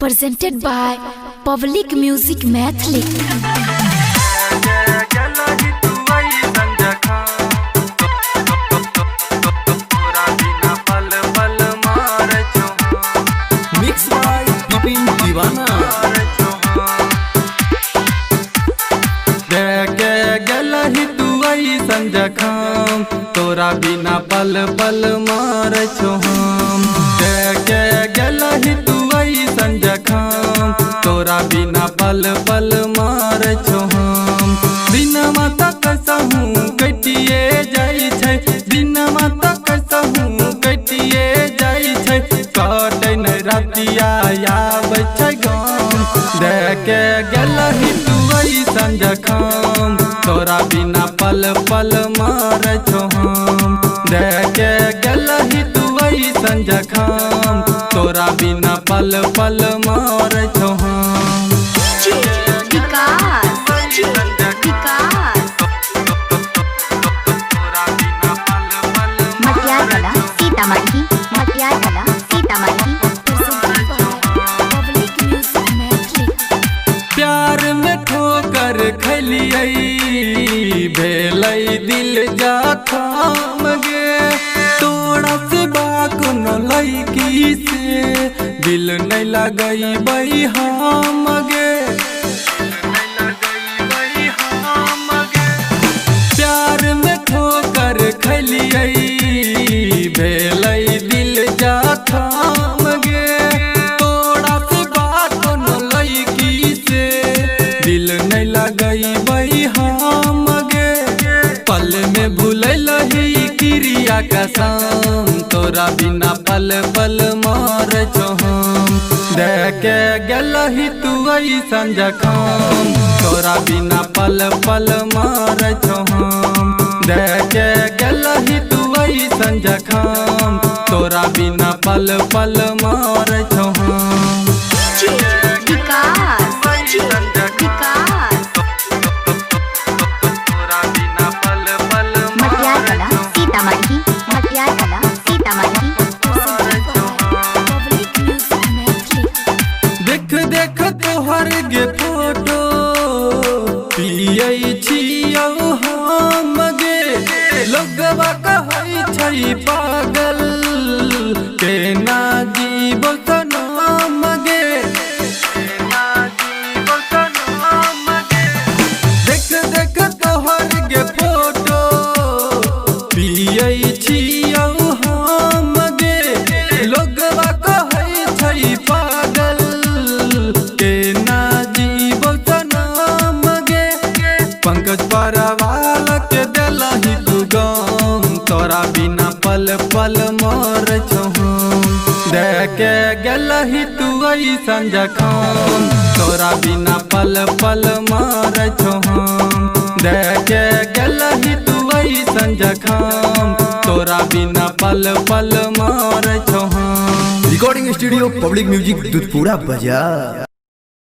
presented by Public Music Mathli. Mixed by Bipin Divana. गलही तू ऐसन जखम तोरा बिना पल पल मार छो हम। गलही तू ऐसन जखम तोरा बिना पल पल मार छो हम। दिनमा तक सहूँ कटिए जाइ छै, दिनमा तक सहूँ कटिए जाइ छै, कटै नै रातिया आबै छै गाम। देखे गलही तू ऐसन जखम तोरा बिना पल पल मार छो हम। देखे गलही तू ऐसन जखम तोरा बिना पल पल मार छो हम। प्यार में ठोकर खलियै भेलै दिल जखम गे, तोरा से बाकुन लैकी से दिल नहीं लगैबै हम गे। प्यार में ठोकर खलियै भेलै दिल जखम गे, तोरा से बाकुन लैकी से दिल नहीं लगैबै हम गे। पल में भूललही क्रिया कसम तोरा बिना पल पल मार छो हम। देखे गलही तू ऐसन जखम तोरा बिना पल पल मार छो हम। देखे गलही तू ऐसन जखम तोरा बिना पल पल मार छो हम। देख देख तोहर गे फोटो पियै छियौ हम गे, लोगवा कहै छै पागल केना जीवो सनम गे। देख देख तोहर गे फोटो पियै छियौ हम गे, लोगवा कहै छै पागल केना जीवो सनम गे। पंकज परवाल के देलही तू गम तोरा बिना पल पल मार छो हम। देखे गलही तू ऐसन जखम तोरा बिना पल पल मार छो हम। देखे गलही तू ऐसन जखम तोरा बिना पल पल मार छो हम। Recording studio public music Dudhpura बाजार।